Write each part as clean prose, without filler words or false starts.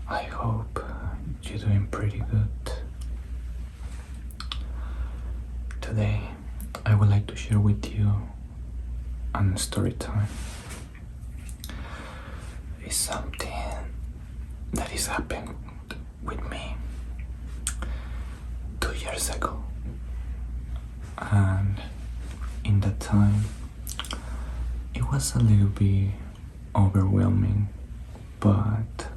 I hope you're doing pretty good. Today, I would like to share with you on Storytime is something that is happened with me 2 years ago. And in that time, it was a little bit overwhelming, but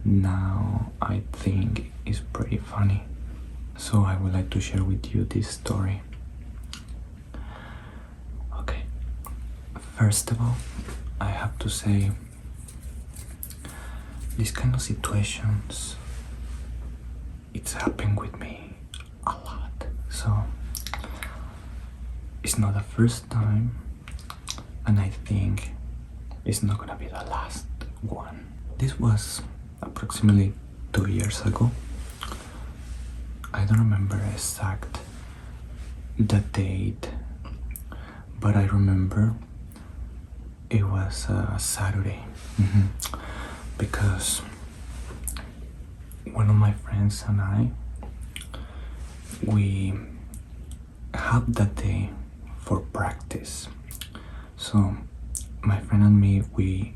now I think it's pretty funny. So I would like to share with you this story. Okay, first of all, I have to say these kind of situations, it's happened with me a lot. So it's not the first time, and I think it's not gonna be the last one. This was approximately 2 years ago. I don't remember exact the date, but I remember it was a Saturday. Because one of my friends and I, we have that day for practice. So my friend and me, we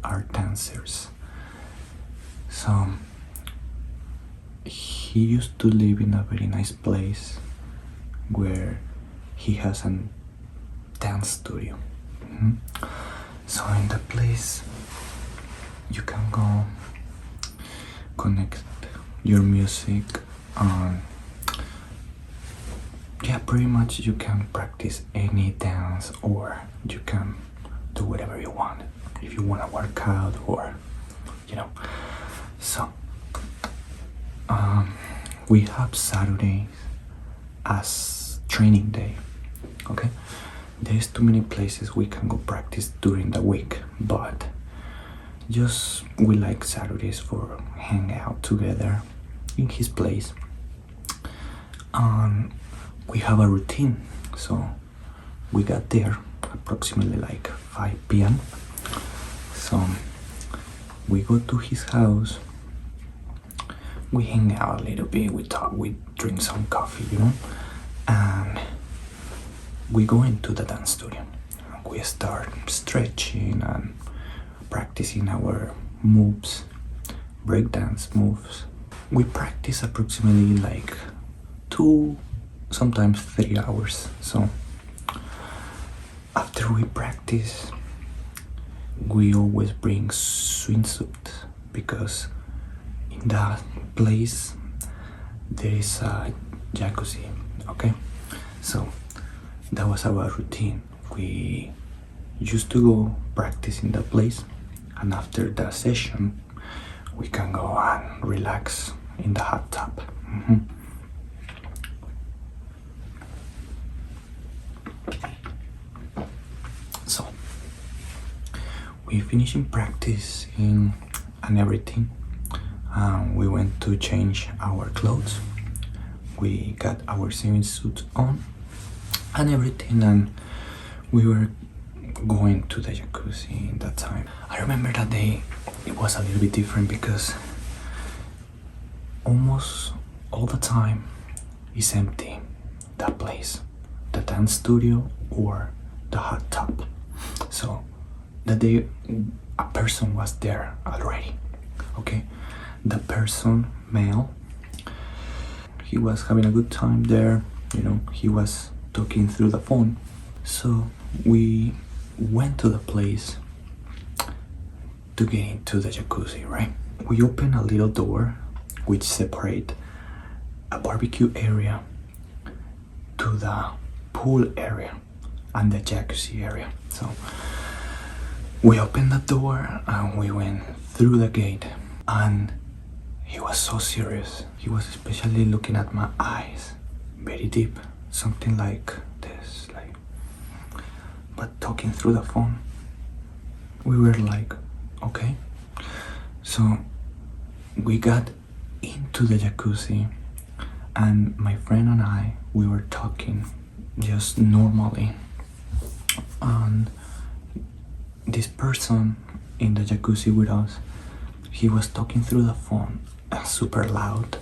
are dancers. So he used to live in a very nice place where he has a dance studio. So in the place you can go connect your music on, yeah, pretty much you can practice any dance, or you can do whatever you want if you want to work out, or so we have Saturdays as training day. Okay, there's too many places we can go practice during the week, but just we like Saturdays for hang out together in his place. We have a routine, so we got there approximately like 5 p.m. So we go to his house, we hang out a little bit, we talk, we drink some coffee, and we go into the dance studio. We start stretching and practicing our moves, breakdance moves. We practice approximately like 2, sometimes 3 hours. So after we practice, we always bring swimsuit, because in that place there is a jacuzzi. Okay, so that was our routine. We used to go practice in that place, and after the session we can go and relax in the hot tub. So we finished in practice and everything. We went to change our clothes. We got our swimming suits on and everything, and we were going to the jacuzzi in that time. I remember that day it was a little bit different, because almost all the time it's empty, that place, the dance studio or the hot tub. So that day a person was there already. Okay, the person, male, he was having a good time there, he was talking through the phone. So we went to the place to get into the jacuzzi, right? We opened a little door which separate a barbecue area to the pool area and the jacuzzi area. So we opened the door and we went through the gate, and he was so serious. He was especially looking at my eyes very deep, something like this, but talking through the phone. We were like, okay. So we got into the jacuzzi, and my friend and I, we were talking just normally, and this person in the jacuzzi with us, he was talking through the phone super loud.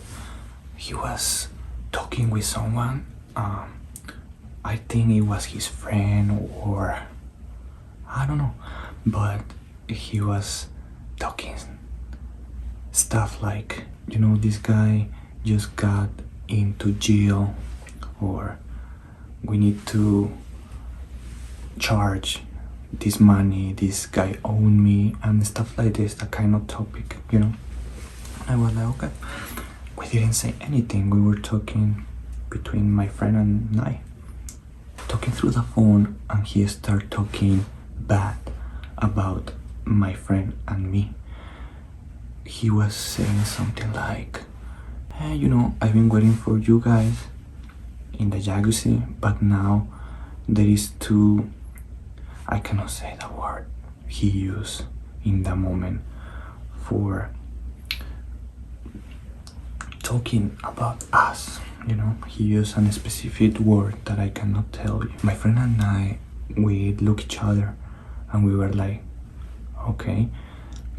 He was talking with someone. I think it was his friend, or I don't know, but he was talking stuff like, this guy just got into jail, or we need to charge this money, this guy owned me, and stuff like this, that kind of topic. I was like, okay. We didn't say anything. We were talking between my friend and I, talking through the phone, and he started talking bad about my friend and me. He was saying something like, hey, I've been waiting for you guys in the jacuzzi, but now there is I cannot say the word he used in the moment for talking about us. He used a specific word that I cannot tell you. My friend and I, we look each other and we were like, okay,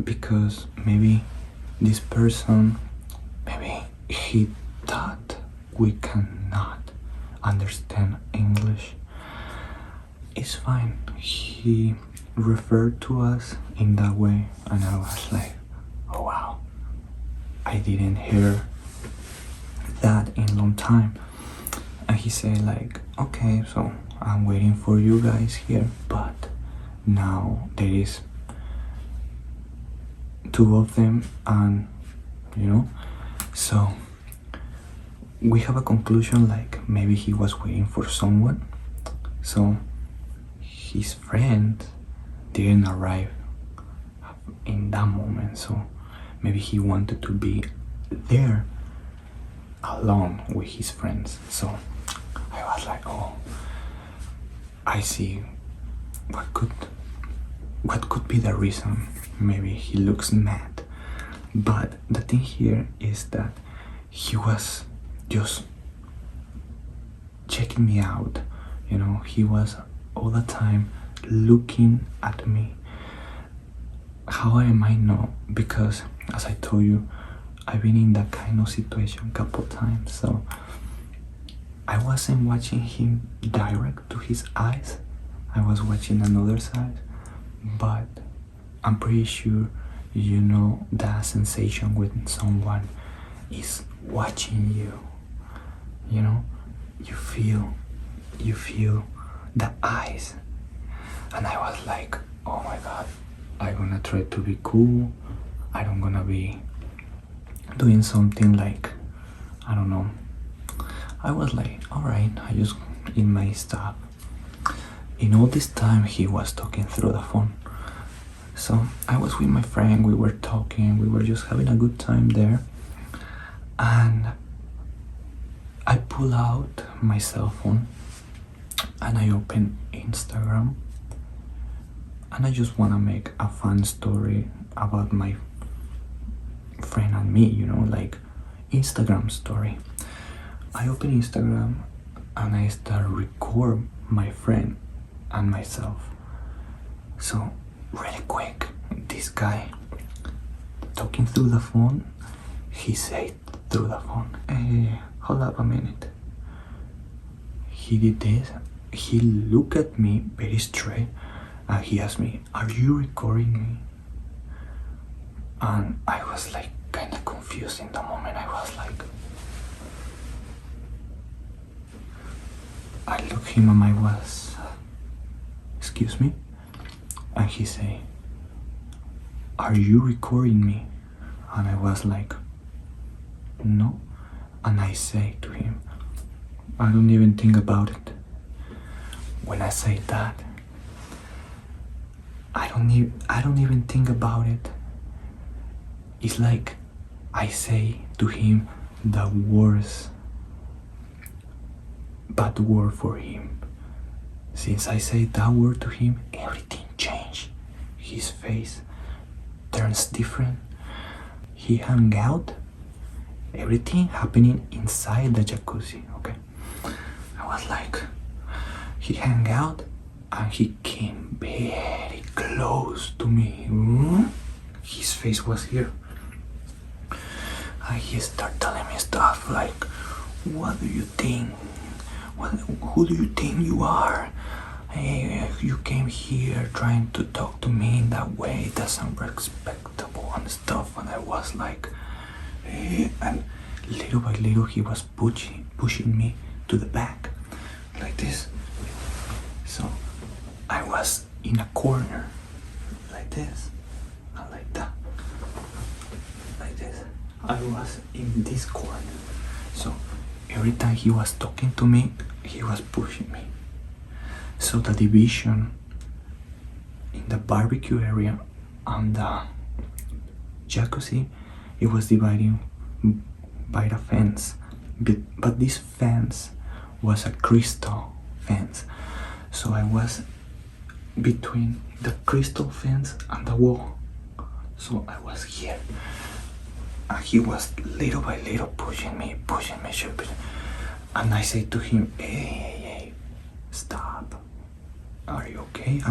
because maybe this person, maybe he thought we cannot understand English. It's fine. He referred to us in that way, and I was like, oh wow, I didn't hear that in a long time. And he said like, okay, so I'm waiting for you guys here, but now there is two of them, and so we have a conclusion like maybe he was waiting for someone, so his friend didn't arrive in that moment, so maybe he wanted to be there alone with his friends. So I was like, oh, I see what could be the reason. Maybe he looks mad, but the thing here is that he was just checking me out. He was all the time looking at me. How I might know? Because as I told you, I've been in that kind of situation a couple times, so I wasn't watching him direct to his eyes. I was watching another side, but I'm pretty sure that sensation when someone is watching you. You feel the eyes, and I was like, oh my god, I'm gonna try to be cool. I don't gonna be doing something like, I don't know. I was like, alright, I just in my stuff. In all this time he was talking through the phone. So I was with my friend, we were talking, we were just having a good time there, and I pull out my cell phone and I open Instagram, and I just want to make a fun story about my friend and me, like Instagram story. I open Instagram and I start record my friend and myself. So really quick, this guy talking through the phone, he said through the phone, hey, hold up a minute. He did this, he looked at me very straight, and he asked me, are you recording me? And I was like kind of confused in the moment. I was like, I looked him and I was, excuse me? And he said, are you recording me? And I was like, no. And I say to him, I don't even think about it. When I say that, I don't even think about it. It's like I say to him the worst bad word for him. Since I say that word to him, everything changed. His face turns different. He hung out. Everything happening inside the jacuzzi, okay? I was like, he hung out and he came very close to me. His face was here. and he started telling me stuff like, what do you think? Who do you think you are? Hey, you came here trying to talk to me in that way. That's unrespectable and stuff. And I was like, hey. And little by little he was pushing me to the back like this. So I was in a corner like this, not like that, like this. I was in this corner. So every time he was talking to me, he was pushing me. So the division in the barbecue area and the jacuzzi, it was dividing by the fence. But this fence was a crystal fence. So I was between the crystal fence and the wall. So I was here. And he was little by little pushing me. And I say to him, hey, stop. Are you okay?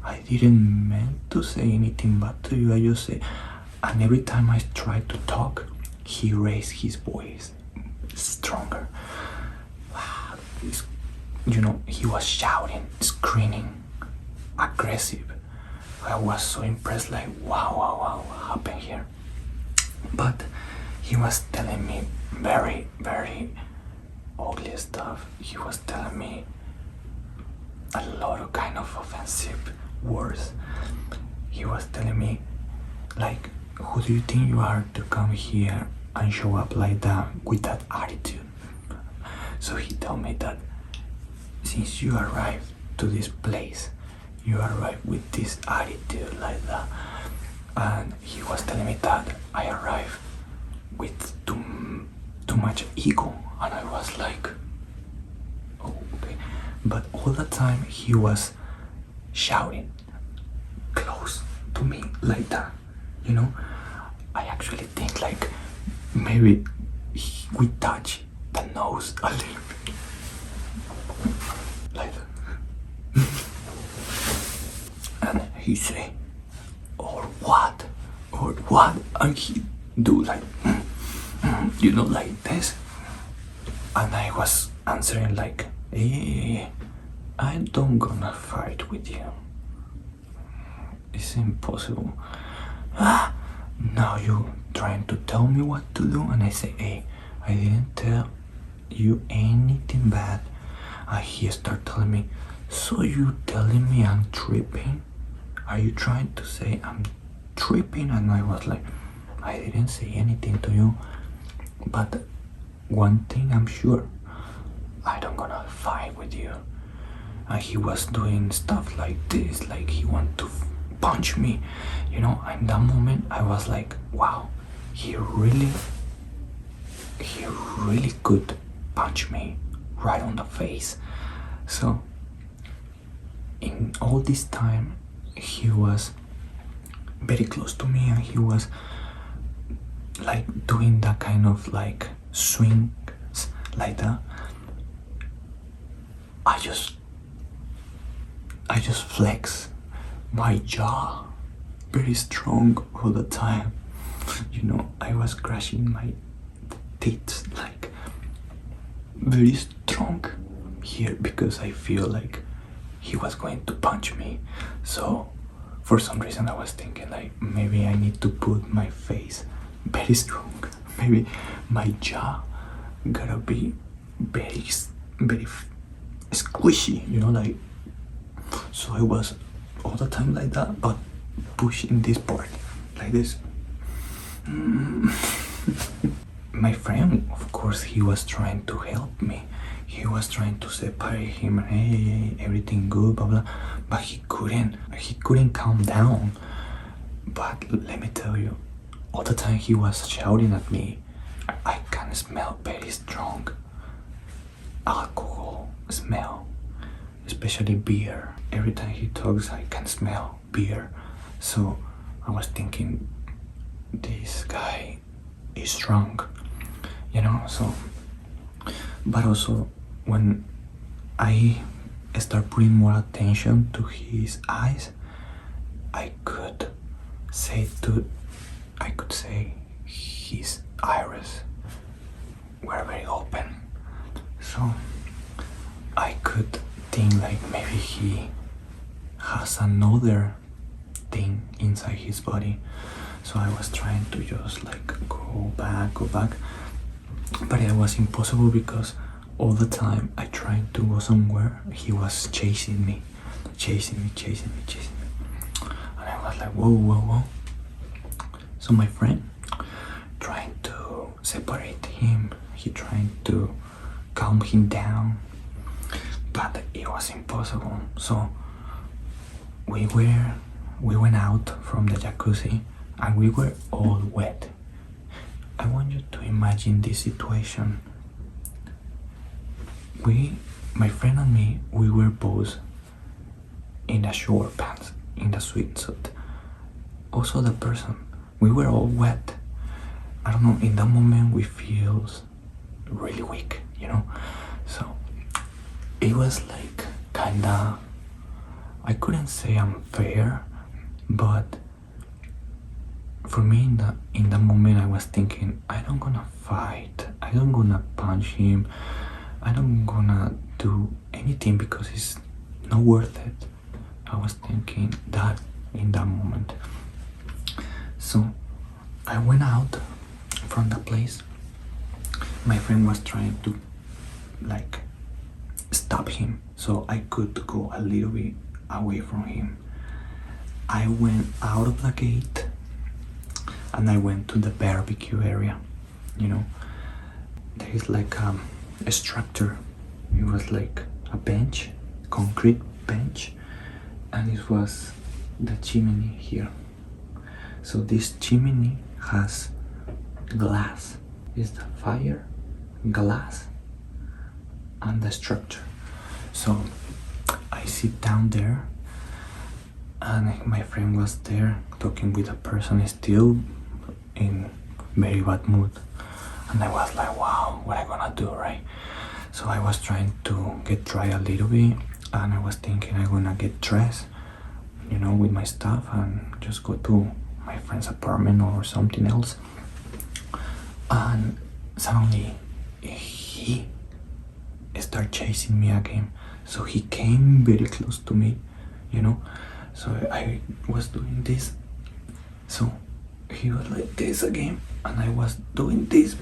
I didn't mean to say anything bad to you. I just say, and every time I tried to talk, he raised his voice stronger. He was shouting, screaming, aggressive. I was so impressed, like, wow, what happened here? But he was telling me very, very ugly stuff. He was telling me a lot of kind of offensive words. He was telling me, like, who do you think you are to come here and show up like that with that attitude? So he told me that since you arrived to this place, you arrived with this attitude like that. And he was telling me that I arrived with too much ego. And I was like, oh, okay. But all the time he was shouting close to me like that. I actually think like maybe we touch the nose a little bit. Like that. And he say, or what? And he do like, like this. And I was answering like, hey, I don't gonna fight with you. It's impossible. Now you trying to tell me what to do? And I say, hey, I didn't tell you anything bad. And he start telling me, so you telling me I'm tripping? Are you trying to say I'm tripping? And I was like, I didn't say anything to you, but one thing I'm sure, I don't gonna fight with you. And he was doing stuff like this, like he want to punch me. In that moment I was like, wow, he really could punch me right on the face. So in all this time he was very close to me, and he was like doing that kind of like swings like that. I just flex my jaw very strong all the time. I was crashing my teeth like very strong here because I feel like he was going to punch me. So for some reason I was thinking like maybe I need to put my face very strong. Maybe my jaw gotta be very squishy, like. So I was all the time like that, but pushing this part like this. My friend, of course, he was trying to help me. He was trying to separate him. Hey, everything good, blah blah. But he couldn't calm down. But let me tell you, all the time he was shouting at me. I can smell very strong alcohol smell, especially beer. Every time he talks, I can smell beer. So I was thinking, this guy is drunk, so. But also when I start putting more attention to his eyes, I could say his iris were very open. So I could think like maybe he has another thing inside his body. So I was trying to just like go back, but it was impossible because all the time I tried to go somewhere, he was chasing me. And I was like, whoa. So my friend trying to separate him, he trying to calm him down, but it was impossible. So we went out from the jacuzzi and we were all wet. I want you to imagine this situation. My friend and me, we were both in the short pants, in the swimsuit. Also the person, we were all wet. I don't know, in that moment we feel really weak, you know? So it was like kinda, I couldn't say unfair, but for me in that moment I was thinking, I don't gonna fight, I don't gonna punch him, I don't gonna do anything because it's not worth it. I was thinking that in that moment. So I went out from the place. My friend was trying to like stop him so I could go a little bit away from him. I went out of the gate and I went to the barbecue area. You know, there is like a structure. It was like a bench, concrete bench, and it was the chimney here. So this chimney has glass. Is the fire, glass, and the structure. So I sit down there and my friend was there talking with a person still in very bad mood, and I was like, wow, what I gonna do, right? So I was trying to get dry a little bit and I was thinking I'm gonna get dressed, you know, with my stuff and just go to my friend's apartment or something else. And suddenly he started chasing me again. So he came very close to me, you know. So I was doing this. So he was like this again and I was doing this.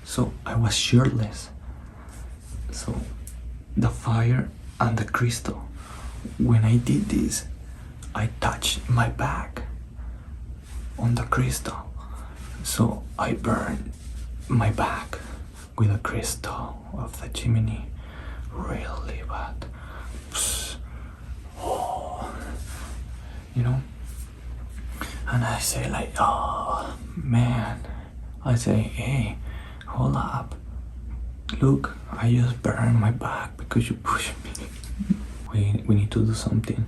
So I was shirtless. So the fire and the crystal, when I did this, I touched my back on the crystal. So I burned my back with the crystal of the chimney really bad. Oh, you know. And I say like, oh man, I say, hey, hold up, look, I just burned my back because you pushed me. We need to do something.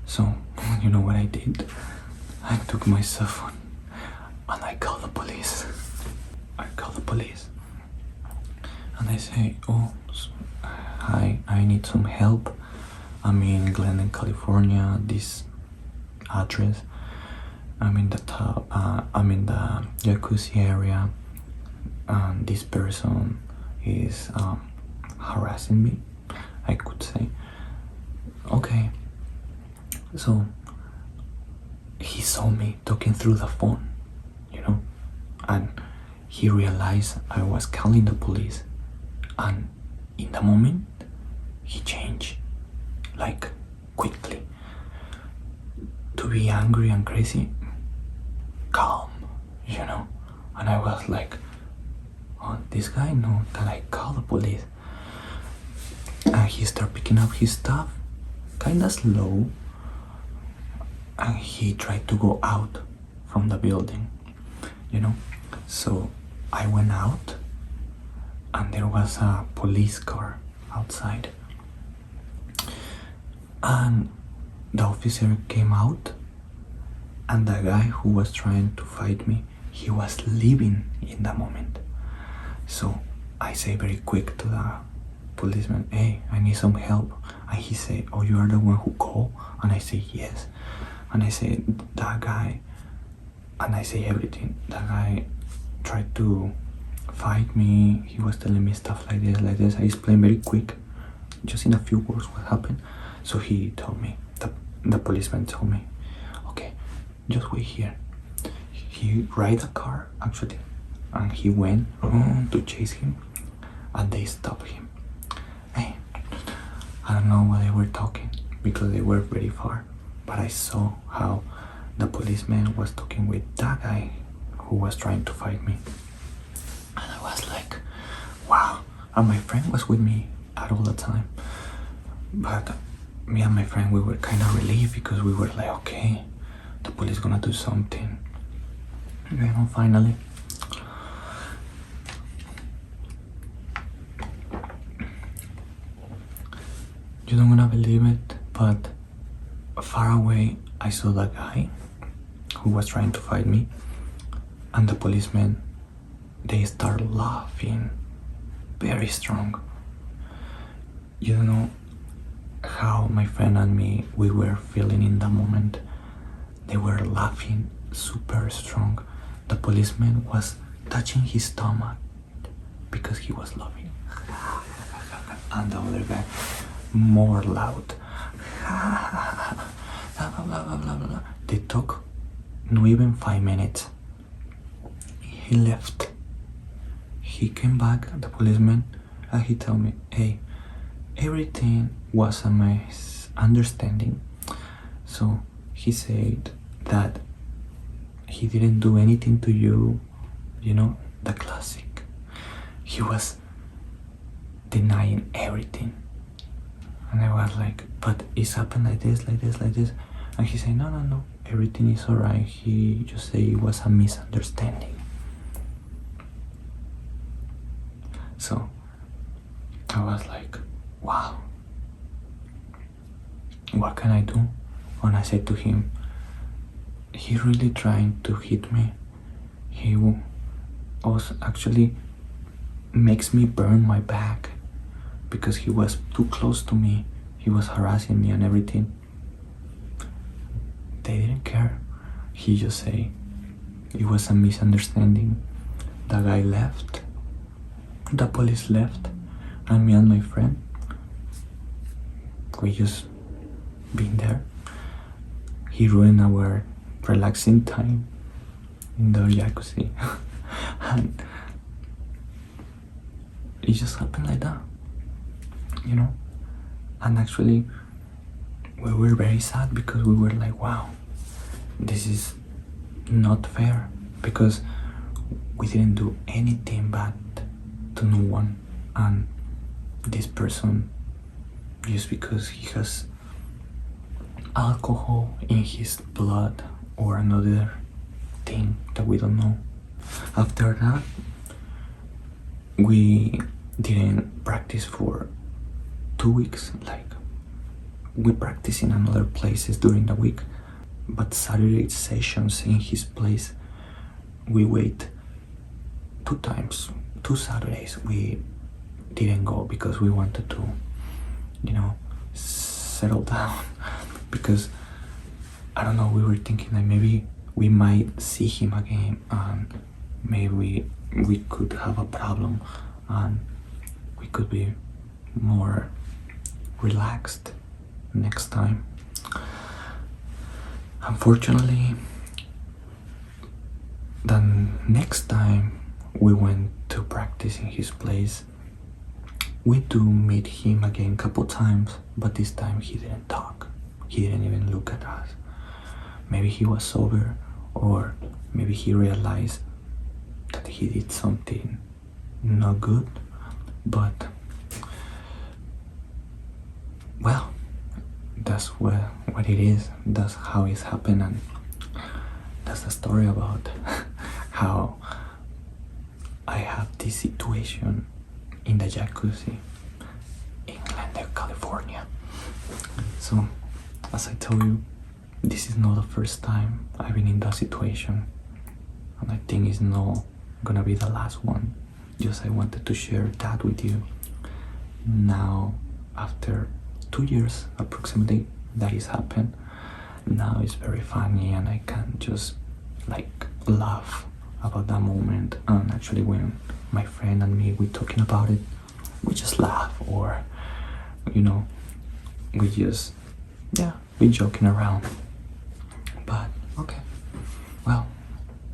So you know what I did? I took my cell phone and I called the police. And I say, oh, hi, I need some help. I'm in Glendon, California, this address. I'm in the jacuzzi area and this person is harassing me, I could say. Okay, so he saw me talking through the phone, you know, and he realized I was calling the police, and in the moment he changed like quickly to be angry and crazy, calm, you know. And I was like, oh, this guy knows that I call the police. And he started picking up his stuff kinda slow and he tried to go out from the building, you know. So I went out and there was a police car outside and the officer came out and the guy who was trying to fight me, he was leaving in that moment. So I say very quick to the policeman, hey, I need some help. And he say, oh, you are the one who called? And I say, yes. And I say, that guy, and I say everything. That guy tried to fight me. He was telling me stuff like this, like this. I explained very quick, just in a few words what happened. So he told me, the policeman told me, okay, just wait here. He ride a car actually, and he went to chase him, and they stopped him. Hey, I don't know what they were talking because they were very far, but I saw how the policeman was talking with that guy who was trying to fight me. And I was like, wow. And my friend was with me at all the time. But me and my friend, we were kind of relieved because we were like, okay, the police gonna do something. You know, finally. You don't gonna believe it, but far away I saw that guy who was trying to fight me, and the policemen, they start laughing very strong. You don't know how my friend and me, we were feeling in that moment. They were laughing super strong. The policeman was touching his stomach because he was laughing. And the other guy, more loud. They took not even 5 minutes. He left. He came back, the policeman, and he told me, hey, everything was a misunderstanding. So he said that he didn't do anything to you, you know, the classic. He was denying everything. And I was like, but it's happened like this, like this, like this. And he said, no, everything is alright. He just said it was a misunderstanding. So I was like, wow, what can I do? And I said to him, he really trying to hit me. He was actually makes me burn my back because he was too close to me. He was harassing me and everything. They didn't care. He just said it was a misunderstanding. The guy left. The police left, and me and my friend, we just been there. He ruined our relaxing time in the jacuzzi. And it just happened like that, you know. And actually we were very sad because we were like, wow, this is not fair, because we didn't do anything bad to no one, and this person, just because he has alcohol in his blood or another thing that we don't know. After that, we didn't practice for 2 weeks. Like, we practice in another places during the week, but Saturday sessions in his place, we wait 2 times. 2 Saturdays we didn't go because we wanted to, you know, settle down. Because I don't know, we were thinking that maybe we might see him again, and maybe we could have a problem, and we could be more relaxed next time. Unfortunately, the next time we went to practice in his place, we do meet him again a couple times, but this time he didn't talk. He didn't even look at us. Maybe he was sober, or maybe he realized that he did something not good. But well, that's what it is. That's how it's happened, and that's the story about how I have this situation in the jacuzzi in Glendale, California. So, as I told you, this is not the first time I've been in that situation, and I think it's not gonna be the last one. Just I wanted to share that with you. Now, after 2 years approximately that has happened, now it's very funny, and I can just like laugh about that moment. And actually, when my friend and me we talking about it, we just laugh, or you know, we just, yeah, we joking around. But okay, well,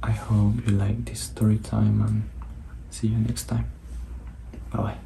I hope you like this story time, and see you next time. Bye bye.